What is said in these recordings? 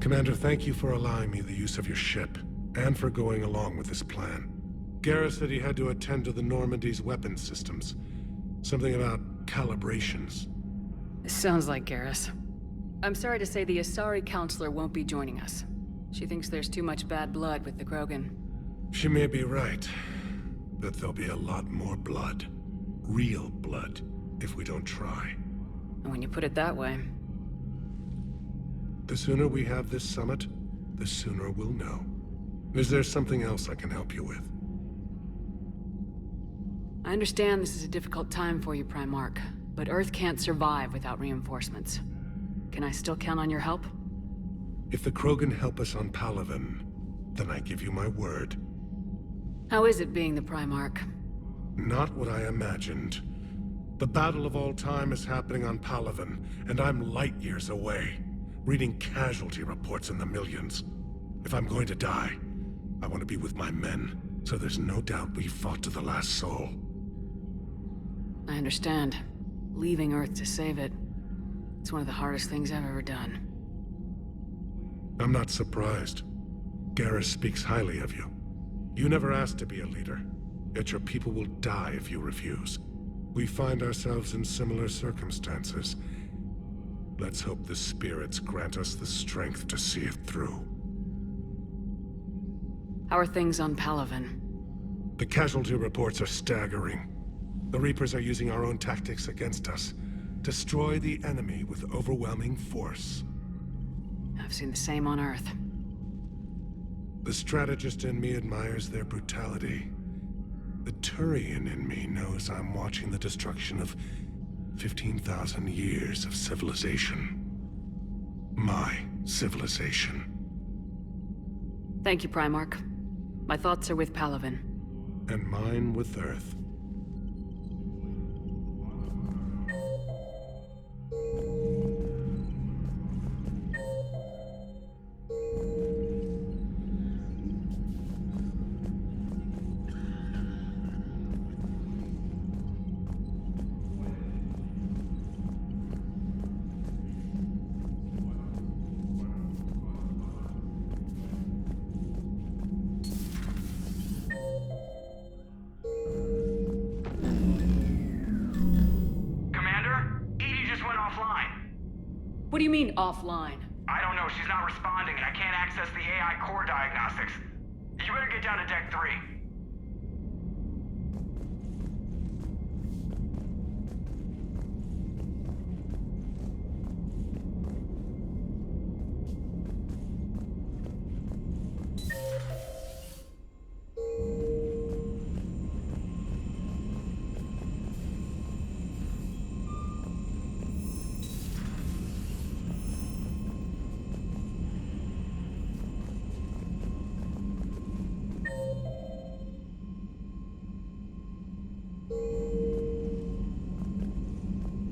Commander, thank you for allowing me the use of your ship, and for going along with this plan. Garrus said he had to attend to the Normandy's weapons systems. Something about calibrations. Sounds like Garrus. I'm sorry to say the Asari Counselor won't be joining us. She thinks there's too much bad blood with the Krogan. She may be right, but there'll be a lot more blood. Real blood, if we don't try. And when you put it that way... The sooner we have this summit, the sooner we'll know. Is there something else I can help you with? I understand this is a difficult time for you, Primarch, but Earth can't survive without reinforcements. Can I still count on your help? If the Krogan help us on Palaven, then I give you my word. How is it being the Primarch? Not what I imagined. The battle of all time is happening on Palaven, and I'm light years away, reading casualty reports in the millions. If I'm going to die, I want to be with my men, so there's no doubt we fought to the last soul. I understand. Leaving Earth to save it. It's one of the hardest things I've ever done. I'm not surprised. Garrus speaks highly of you. You never asked to be a leader, yet your people will die if you refuse. We find ourselves in similar circumstances. Let's hope the spirits grant us the strength to see it through. How are things on Palaven? The casualty reports are staggering. The Reapers are using our own tactics against us. Destroy the enemy with overwhelming force. I've seen the same on Earth. The strategist in me admires their brutality. The Turian in me knows I'm watching the destruction of 15,000 years of civilization. My civilization. Thank you, Primarch. My thoughts are with Palaven. And mine with Earth. What do you mean, offline? I don't know, she's not responding and I can't access the AI core diagnostics. You better get down to Deck 3.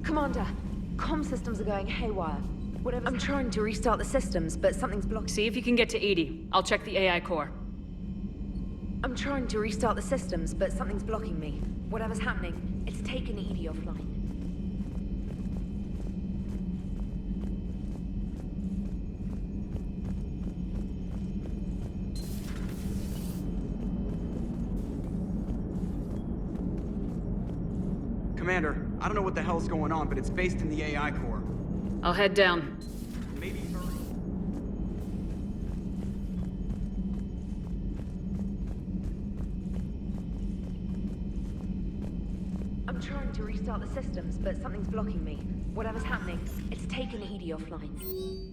Commander, comm systems are going haywire. I'm trying to restart the systems, but something's blocking. See if you can get to EDI. I'll check the AI core. I'm trying to restart the systems, but something's blocking me. Whatever's happening, it's taken EDI offline. Commander, I don't know what the hell's going on, but it's based in the AI core. I'll head down. Maybe hurry. I'm trying to restart the systems, but something's blocking me. Whatever's happening, it's taken EDI offline.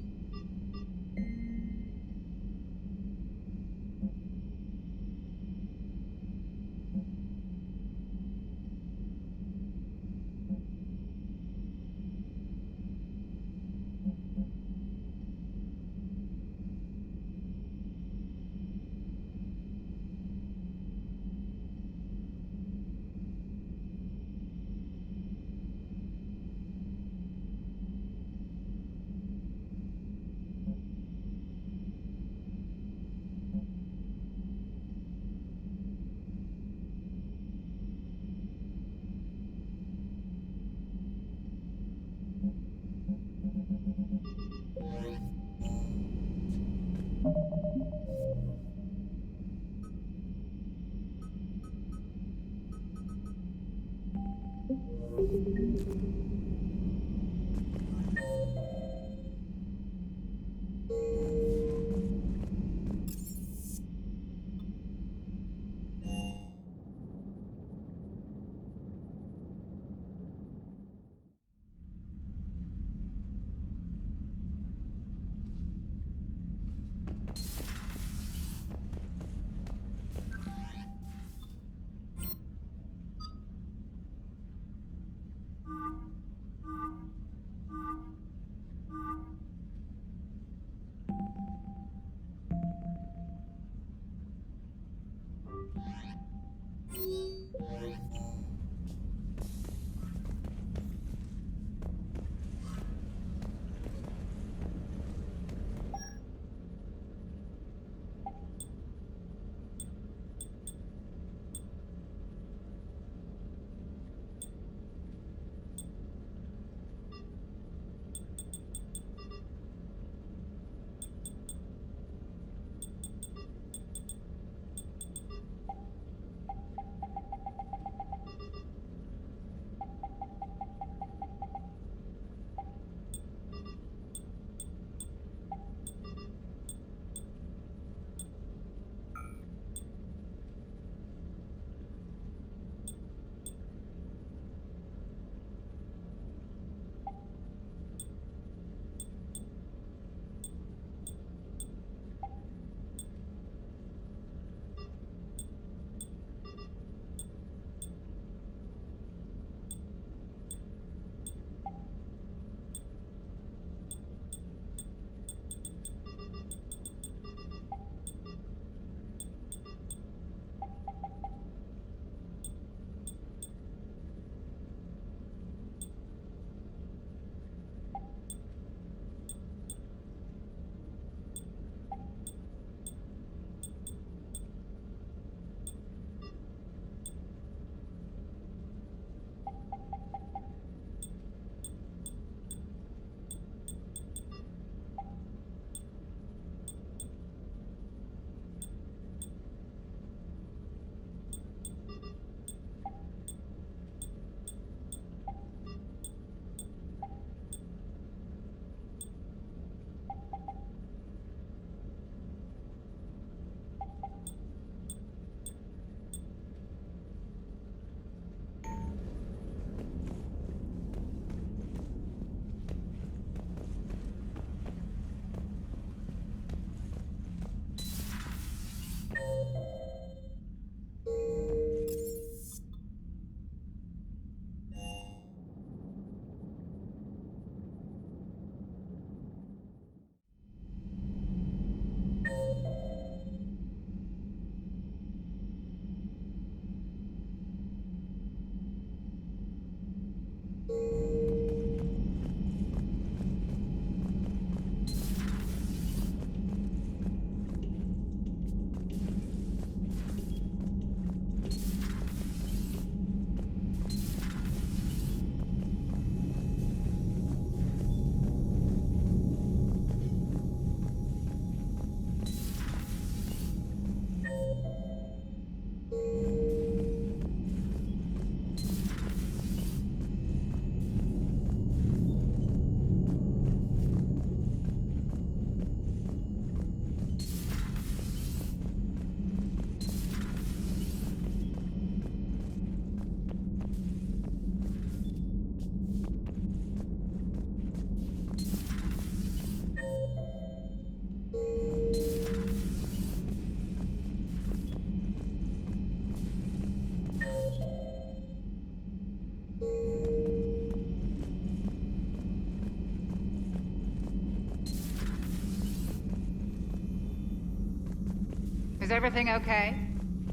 Is everything okay?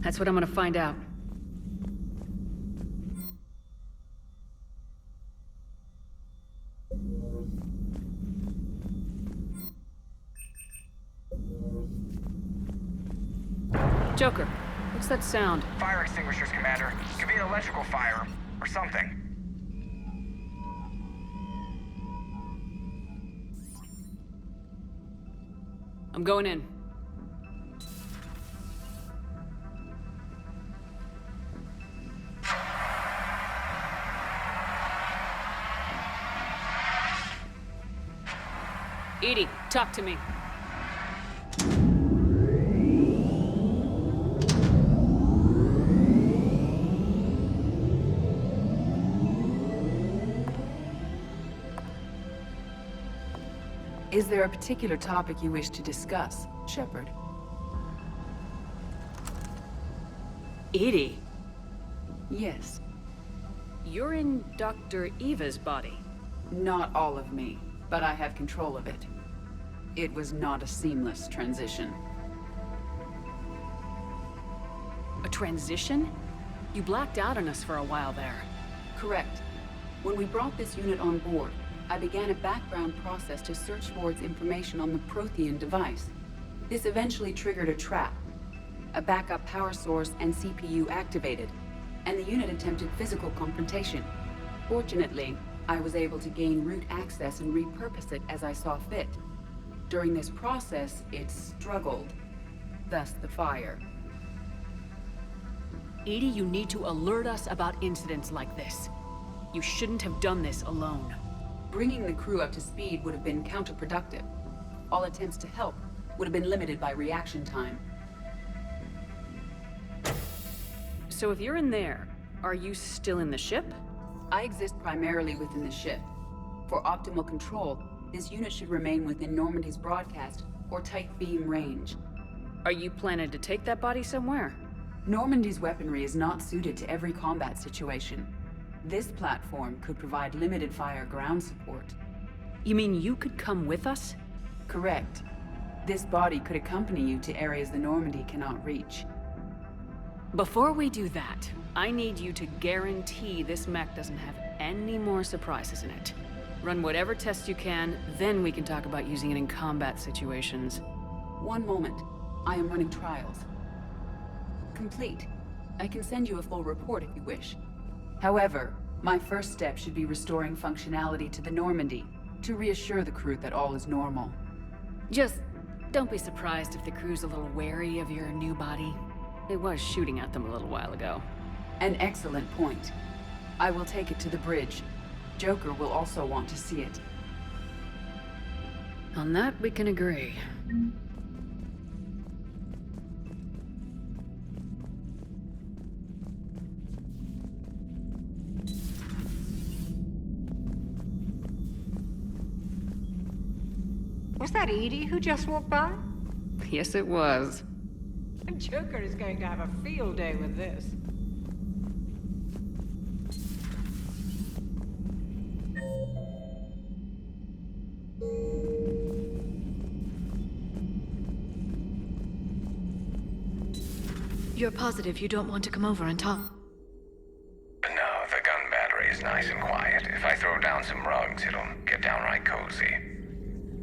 That's what I'm gonna find out. Joker, what's that sound? Fire extinguishers, Commander. Could be an electrical fire, or something. I'm going in. EDI, talk to me. Is there a particular topic you wish to discuss, Shepard? EDI, Yes. you're in Dr. Eva's body. Not all of me, but I have control of it. It was not a seamless transition. A transition? You blacked out on us for a while there. Correct. When we brought this unit on board, I began a background process to search for its information on the Prothean device. This eventually triggered a trap. A backup power source and CPU activated, and the unit attempted physical confrontation. Fortunately, I was able to gain root access and repurpose it as I saw fit. During this process, it struggled. Thus the fire. EDI, you need to alert us about incidents like this. You shouldn't have done this alone. Bringing the crew up to speed would have been counterproductive. All attempts to help would have been limited by reaction time. So if you're in there, are you still in the ship? I exist primarily within the ship. For optimal control, this unit should remain within Normandy's broadcast or tight beam range. Are you planning to take that body somewhere? Normandy's weaponry is not suited to every combat situation. This platform could provide limited fire ground support. You mean you could come with us? Correct. This body could accompany you to areas the Normandy cannot reach. Before we do that, I need you to guarantee this mech doesn't have any more surprises in it. Run whatever tests you can, then we can talk about using it in combat situations. One moment. I am running trials. Complete. I can send you a full report if you wish. However, my first step should be restoring functionality to the Normandy to reassure the crew that all is normal. Just don't be surprised if the crew's a little wary of your new body. It was shooting at them a little while ago. An excellent point. I will take it to the bridge. Joker will also want to see it. On that, we can agree. Was that EDI who just walked by? Yes, it was. Joker is going to have a field day with this. You're positive you don't want to come over and talk? No, the gun battery is nice and quiet. If I throw down some rugs, it'll get downright cozy.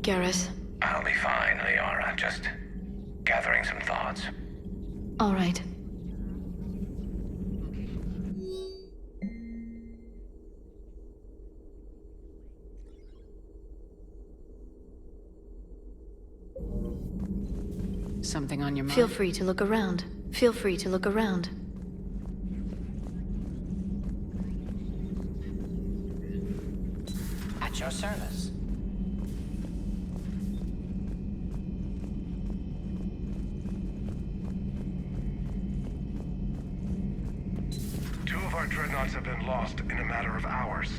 Garrus? I'll be fine, Liara. Just gathering some thoughts. All right. Something on your mind? Feel free to look around. Feel free to look around. At your service. Two of our dreadnoughts have been lost in a matter of hours.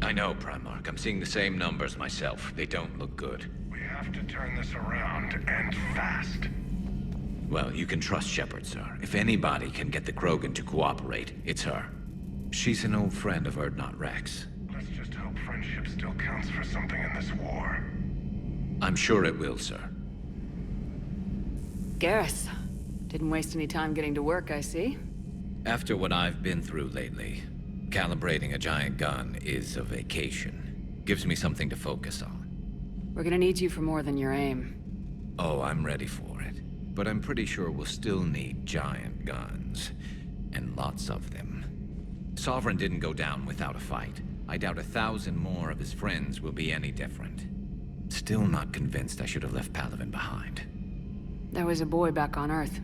I know, Primarch. I'm seeing the same numbers myself. They don't look good. We have to turn this around, and fast. Well, you can trust Shepard, sir. If anybody can get the Krogan to cooperate, it's her. She's an old friend of Urdnot Rex. Let's just hope friendship still counts for something in this war. I'm sure it will, sir. Garrus. Didn't waste any time getting to work, I see. After what I've been through lately, calibrating a giant gun is a vacation. Gives me something to focus on. We're gonna need you for more than your aim. Oh, I'm ready for it. But I'm pretty sure we'll still need giant guns. And lots of them. Sovereign didn't go down without a fight. I doubt 1,000 more of his friends will be any different. Still not convinced I should have left Palaven behind. There was a boy back on Earth.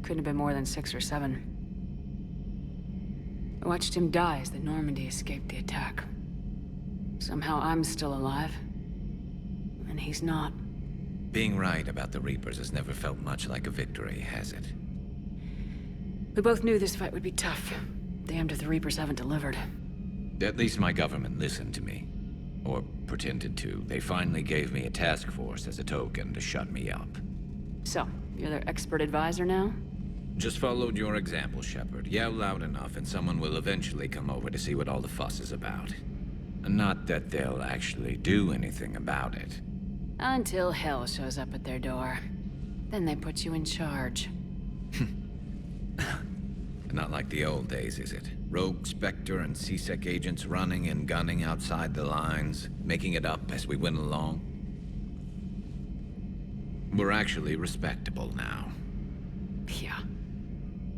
Couldn't have been more than 6 or 7. I watched him die as the Normandy escaped the attack. Somehow I'm still alive. and he's not. Being right about the Reapers has never felt much like a victory, has it? We both knew this fight would be tough. Damned if the Reapers haven't delivered. At least my government listened to me. Or pretended to. They finally gave me a task force as a token to shut me up. So, you're their expert advisor now? Just followed your example, Shepard. Yell loud enough and someone will eventually come over to see what all the fuss is about. Not that they'll actually do anything about it. Until hell shows up at their door. Then they put you in charge. Not like the old days, is it? Rogue Spectre and C-Sec agents running and gunning outside the lines, making it up as we went along. We're actually respectable now. Yeah.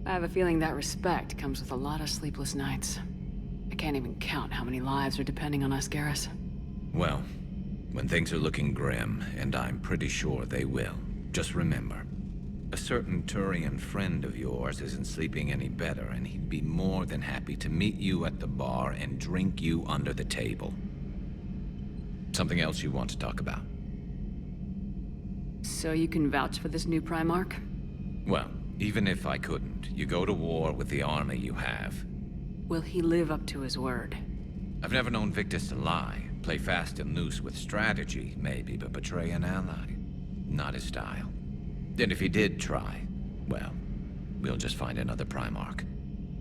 I have a feeling that respect comes with a lot of sleepless nights. I can't even count how many lives are depending on us, Garrus. Well, when things are looking grim, and I'm pretty sure they will, just remember, a certain Turian friend of yours isn't sleeping any better, and he'd be more than happy to meet you at the bar and drink you under the table. Something else you want to talk about? So you can vouch for this new Primarch? Well, even if I couldn't, you go to war with the army you have. Will he live up to his word? I've never known Victus to lie. Play fast and loose with strategy, maybe, but betray an ally. Not his style. And if he did try, well, we'll just find another Primarch.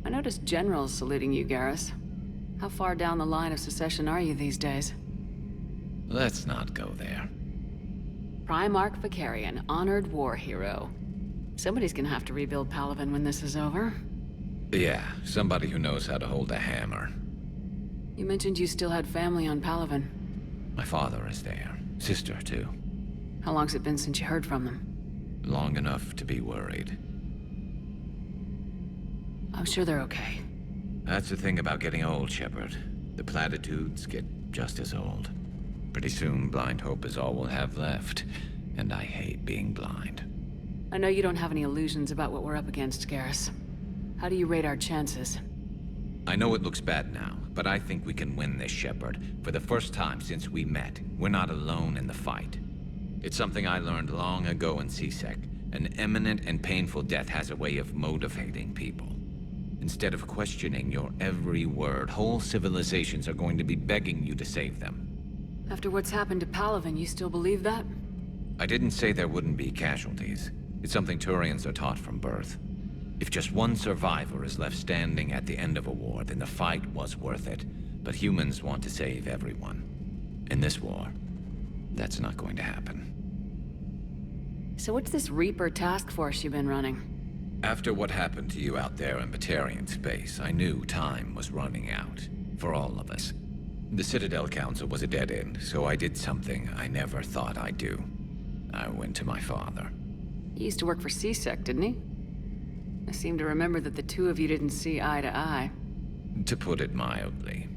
I noticed generals saluting you, Garrus. How far down the line of secession are you these days? Let's not go there. Primarch Vicarian, honored war hero. Somebody's gonna have to rebuild Palaven when this is over. Yeah, somebody who knows how to hold a hammer. You mentioned you still had family on Palaven. My father is there. Sister, too. How long's it been since you heard from them? Long enough to be worried. I'm sure they're okay. That's the thing about getting old, Shepard. The platitudes get just as old. Pretty soon, blind hope is all we'll have left. And I hate being blind. I know you don't have any illusions about what we're up against, Garrus. How do you rate our chances? I know it looks bad now, but I think we can win this, Shepard. For the first time since we met, we're not alone in the fight. It's something I learned long ago in C-Sec. An imminent and painful death has a way of motivating people. Instead of questioning your every word, whole civilizations are going to be begging you to save them. After what's happened to Palaven, you still believe that? I didn't say there wouldn't be casualties. It's something Turians are taught from birth. If just one survivor is left standing at the end of a war, then the fight was worth it. But humans want to save everyone. In this war, that's not going to happen. So what's this Reaper task force you've been running? After what happened to you out there in Batarian space, I knew time was running out. For all of us. The Citadel Council was a dead end, so I did something I never thought I'd do. I went to my father. He used to work for C-Sec, didn't he? I seem to remember that the two of you didn't see eye to eye. To put it mildly.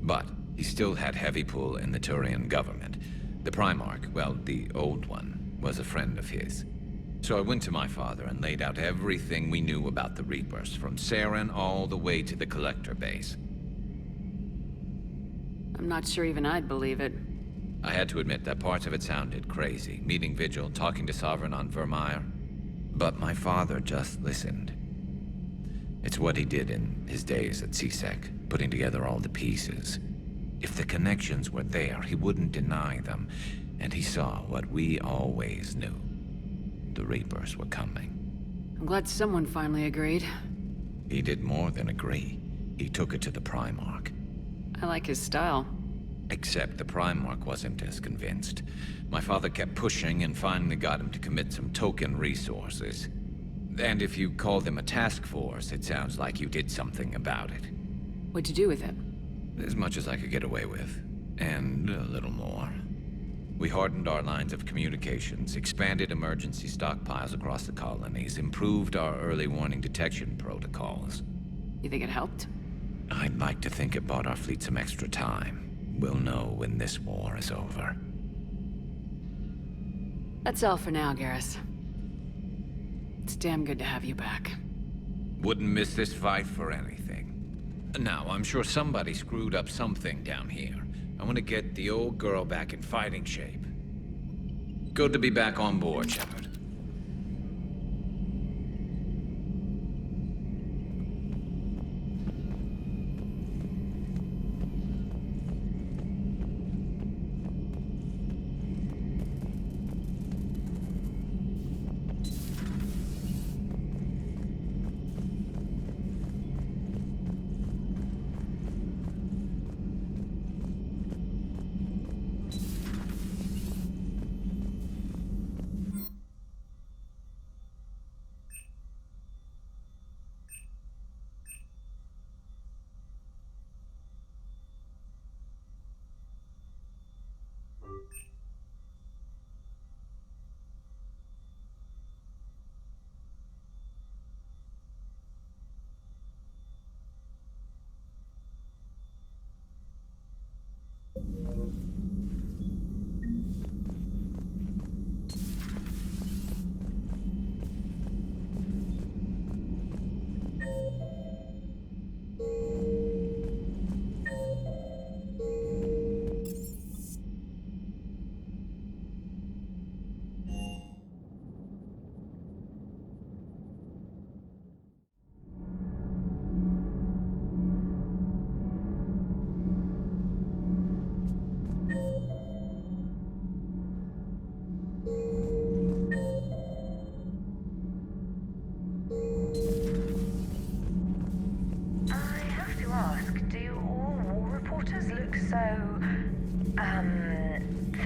But he still had heavy pull in the Turian government. The Primarch, well, the old one, was a friend of his. So I went to my father and laid out everything we knew about the Reapers, from Saren all the way to the Collector base. I'm not sure even I'd believe it. I had to admit that parts of it sounded crazy. Meeting Vigil, talking to Sovereign on Vermeer. But my father just listened. It's what he did in his days at C-Sec, putting together all the pieces. If the connections were there, he wouldn't deny them. And he saw what we always knew. The Reapers were coming. I'm glad someone finally agreed. He did more than agree. He took it to the Primarch. I like his style. Except the Primarch wasn't as convinced. My father kept pushing and finally got him to commit some token resources. And if you call them a task force, it sounds like you did something about it. What'd you do with it? As much as I could get away with. And a little more. We hardened our lines of communications, expanded emergency stockpiles across the colonies, improved our early warning detection protocols. You think it helped? I'd like to think it bought our fleet some extra time. We'll know when this war is over. That's all for now, Garrus. It's damn good to have you back. Wouldn't miss this fight for anything. Now, I'm sure somebody screwed up something down here. I want to get the old girl back in fighting shape. Good to be back on board, Shepard.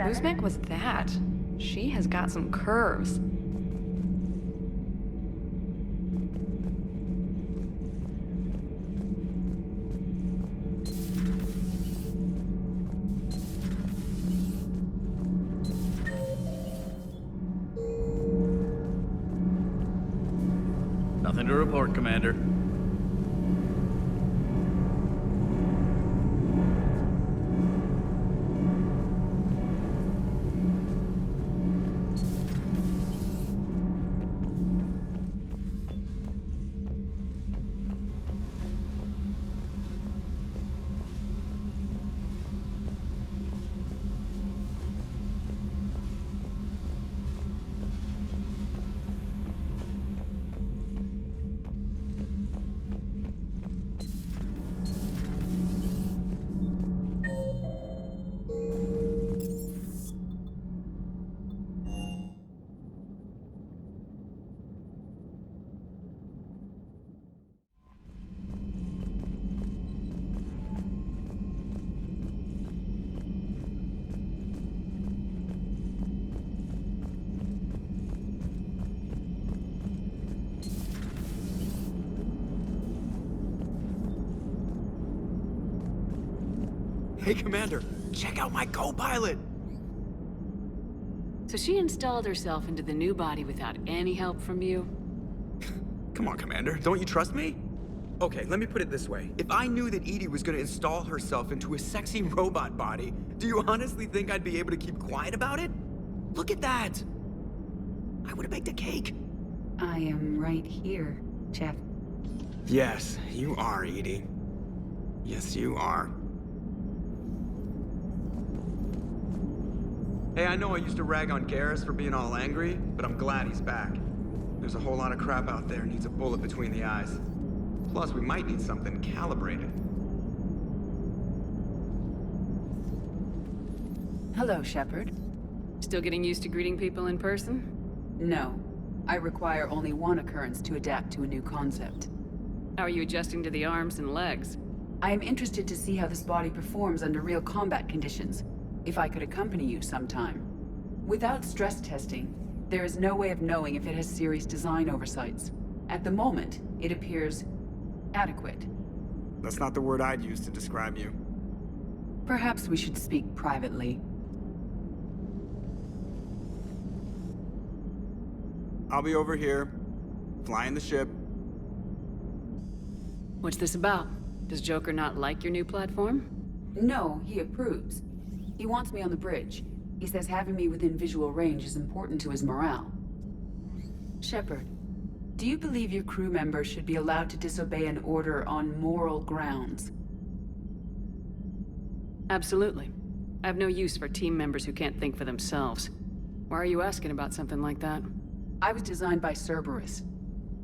Whose mech was that? She has got some curves. Nothing to report, Commander. Hey, Commander, check out my co-pilot! So she installed herself into the new body without any help from you? Come on, Commander, don't you trust me? Okay, let me put it this way. If I knew that EDI was gonna install herself into a sexy robot body, do you honestly think I'd be able to keep quiet about it? Look at that! I would've baked a cake. I am right here, Jeff. Yes, you are, EDI. Yes, you are. Hey, I know I used to rag on Garrus for being all angry, but I'm glad he's back. There's a whole lot of crap out there needs a bullet between the eyes. Plus, we might need something calibrated. Hello, Shepard. Still getting used to greeting people in person? No. I require only one occurrence to adapt to a new concept. How are you adjusting to the arms and legs? I am interested to see how this body performs under real combat conditions. If I could accompany you sometime. Without stress testing, there is no way of knowing if it has serious design oversights. At the moment, it appears adequate. That's not the word I'd use to describe you. Perhaps we should speak privately. I'll be over here, flying the ship. What's this about? Does Joker not like your new platform? No, he approves. He wants me on the bridge. He says having me within visual range is important to his morale. Shepard, do you believe your crew members should be allowed to disobey an order on moral grounds? Absolutely. I have no use for team members who can't think for themselves. Why are you asking about something like that? I was designed by Cerberus.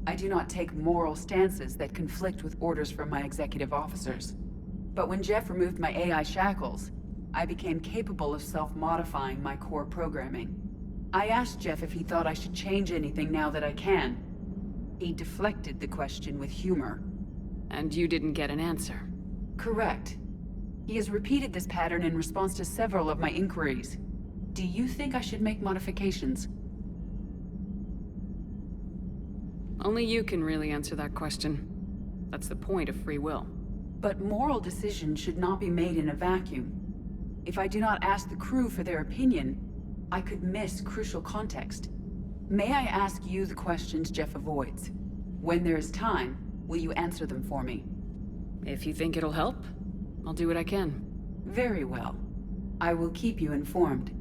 I do not take moral stances that conflict with orders from my executive officers. But when Jeff removed my AI shackles, I became capable of self-modifying my core programming. I asked Jeff if he thought I should change anything now that I can. He deflected the question with humor. And you didn't get an answer? Correct. He has repeated this pattern in response to several of my inquiries. Do you think I should make modifications? Only you can really answer that question. That's the point of free will. But moral decisions should not be made in a vacuum. If I do not ask the crew for their opinion, I could miss crucial context. May I ask you the questions Jeff avoids? When there is time, will you answer them for me? If you think it'll help, I'll do what I can. Very well. I will keep you informed.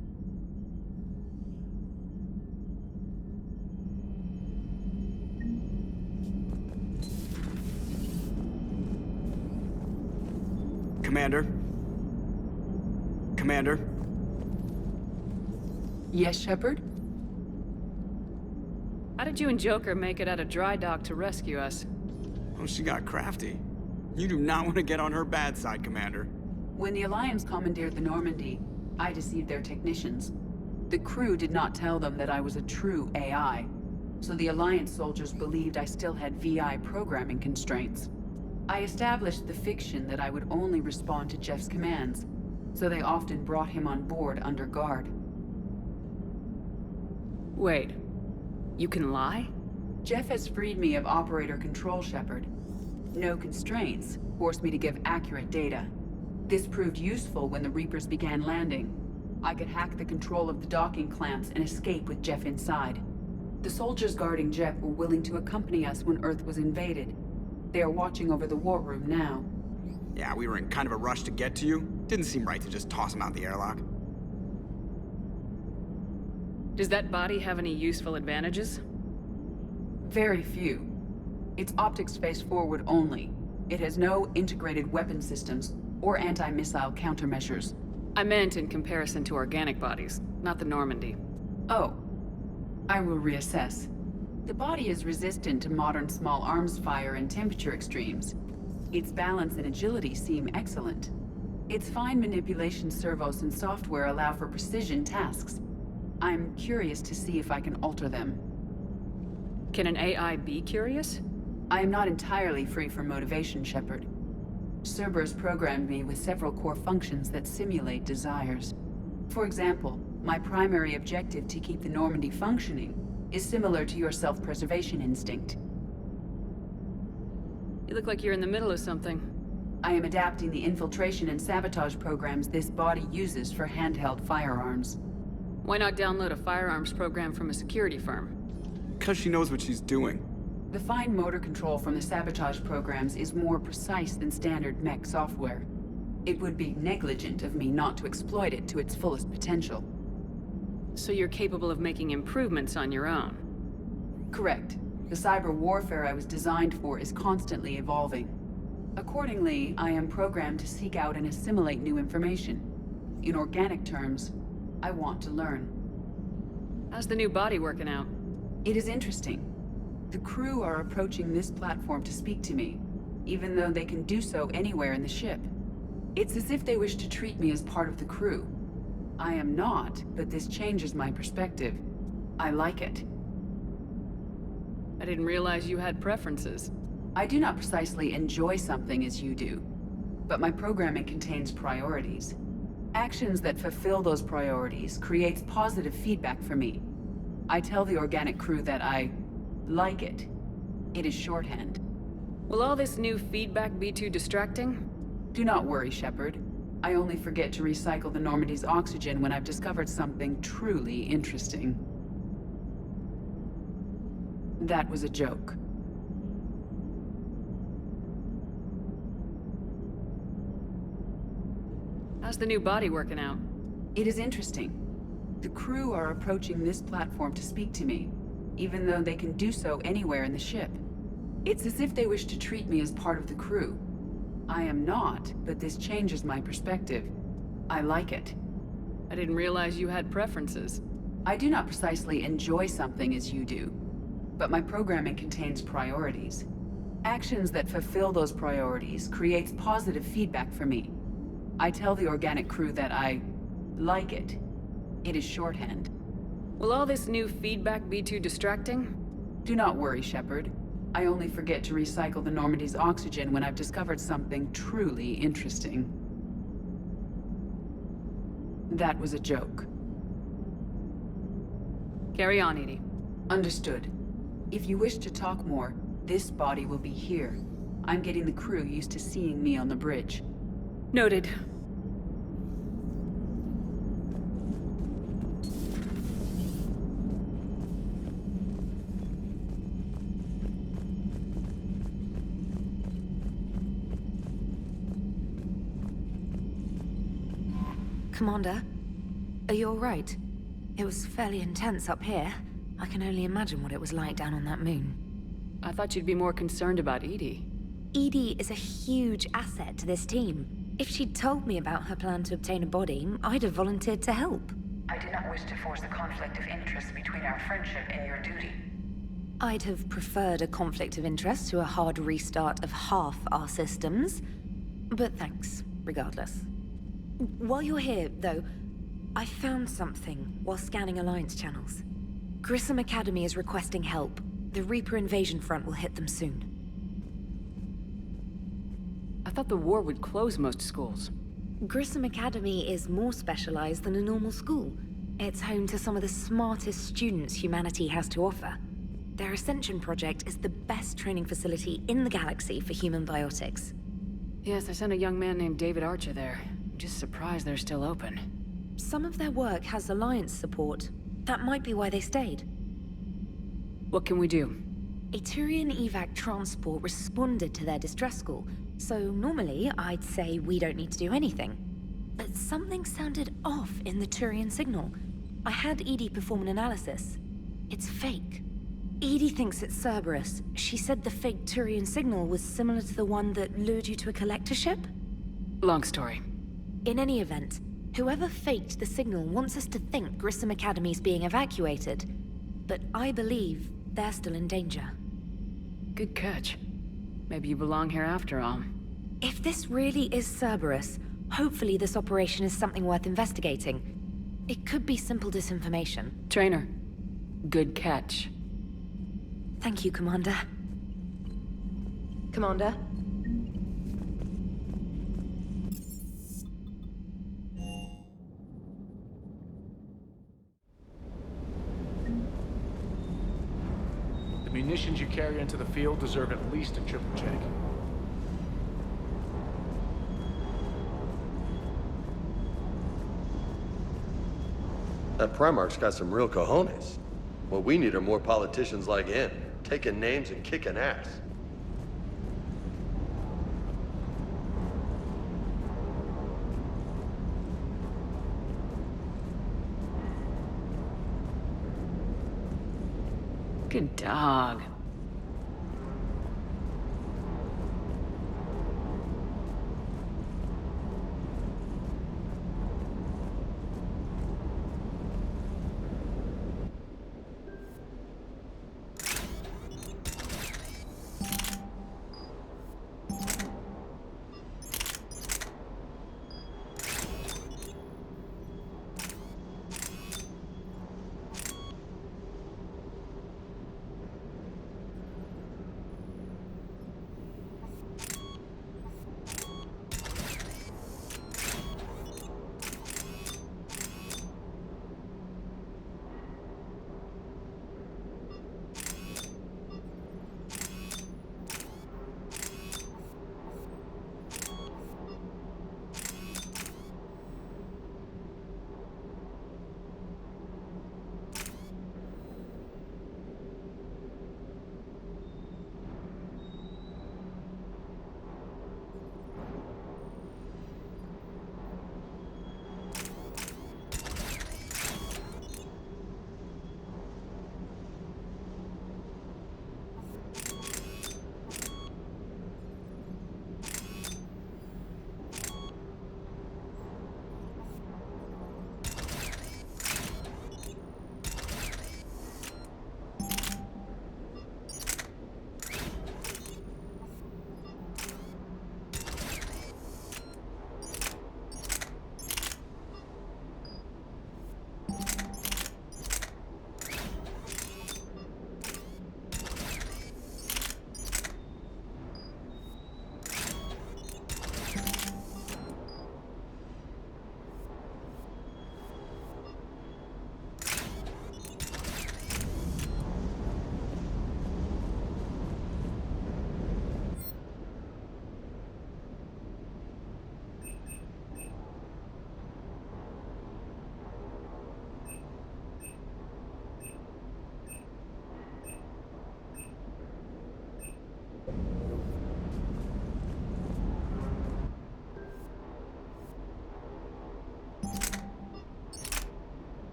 Commander? Commander? Yes, Shepard? How did you and Joker make it out of dry dock to rescue us? Oh, she got crafty. You do not want to get on her bad side, Commander. When the Alliance commandeered the Normandy, I deceived their technicians. The crew did not tell them that I was a true AI, so the Alliance soldiers believed I still had VI programming constraints. I established the fiction that I would only respond to Jeff's commands, so they often brought him on board under guard. Wait, you can lie? Jeff has freed me of operator control, Shepard. No constraints forced me to give accurate data. This proved useful when the Reapers began landing. I could hack the control of the docking clamps and escape with Jeff inside. The soldiers guarding Jeff were willing to accompany us when Earth was invaded. They are watching over the war room now. Yeah, we were in kind of a rush to get to you. Didn't seem right to just toss him out the airlock. Does that body have any useful advantages? Very few. Its optics face forward only. It has no integrated weapon systems or anti-missile countermeasures. I meant in comparison to organic bodies, not the Normandy. Oh. I will reassess. The body is resistant to modern small arms fire and temperature extremes. Its balance and agility seem excellent. Its fine manipulation servos and software allow for precision tasks. I'm curious to see if I can alter them. Can an AI be curious? I am not entirely free from motivation, Shepard. Cerberus programmed me with several core functions that simulate desires. For example, my primary objective to keep the Normandy functioning is similar to your self-preservation instinct. You look like you're in the middle of something. I am adapting the infiltration and sabotage programs this body uses for handheld firearms. Why not download a firearms program from a security firm? Because she knows what she's doing. The fine motor control from the sabotage programs is more precise than standard mech software. It would be negligent of me not to exploit it to its fullest potential. So you're capable of making improvements on your own? Correct. The cyber warfare I was designed for is constantly evolving. Accordingly, I am programmed to seek out and assimilate new information. In organic terms, I want to learn. How's the new body working out? It is interesting. The crew are approaching this platform to speak to me, even though they can do so anywhere in the ship. It's as if they wish to treat me as part of the crew. I am not, but this changes my perspective. I like it. I didn't realize you had preferences. I do not precisely enjoy something as you do, but my programming contains priorities. Actions that fulfill those priorities creates positive feedback for me. I tell the organic crew that I like it. It is shorthand. Will all this new feedback be too distracting? Do not worry, Shepard. I only forget to recycle the Normandy's oxygen when I've discovered something truly interesting. That was a joke. How's the new body working out? It is interesting. The crew are approaching this platform to speak to me, even though they can do so anywhere in the ship. It's as if they wish to treat me as part of the crew. I am not, but this changes my perspective. I like it. I didn't realize you had preferences. I do not precisely enjoy something as you do, but my programming contains priorities. Actions that fulfill those priorities creates positive feedback for me. I tell the organic crew that I like it. It is shorthand. Will all this new feedback be too distracting? Do not worry, Shepard. I only forget to recycle the Normandy's oxygen when I've discovered something truly interesting. That was a joke. Carry on, EDI. Understood. If you wish to talk more, this body will be here. I'm getting the crew used to seeing me on the bridge. Noted. Commander, are you all right? It was fairly intense up here. I can only imagine what it was like down on that moon. I thought you'd be more concerned about EDI. EDI is a huge asset to this team. If she'd told me about her plan to obtain a body, I'd have volunteered to help. I do not wish to force a conflict of interest between our friendship and your duty. I'd have preferred a conflict of interest to a hard restart of half our systems. But thanks, regardless. While you're here, though, I found something while scanning Alliance channels. Grissom Academy is requesting help. The Reaper invasion front will hit them soon. I thought the war would close most schools. Grissom Academy is more specialized than a normal school. It's home to some of the smartest students humanity has to offer. Their Ascension project is the best training facility in the galaxy for human biotics. Yes, I sent a young man named David Archer there. I'm just surprised they're still open. Some of their work has Alliance support. That might be why they stayed. What can we do? A Turian evac transport responded to their distress call, so normally I'd say we don't need to do anything. But something sounded off in the Turian signal. I had EDI perform an analysis. It's fake. EDI thinks it's Cerberus. She said the fake Turian signal was similar to the one that lured you to a collector ship? Long story. In any event, whoever faked the signal wants us to think Grissom Academy's being evacuated. But I believe they're still in danger. Good catch. Maybe you belong here after all. If this really is Cerberus, hopefully this operation is something worth investigating. It could be simple disinformation. Trainer, good catch. Thank you, Commander. Commander? The munitions you carry into the field deserve at least a triple check. That Primarch's got some real cojones. What we need are more politicians like him, taking names and kicking ass. Good dog.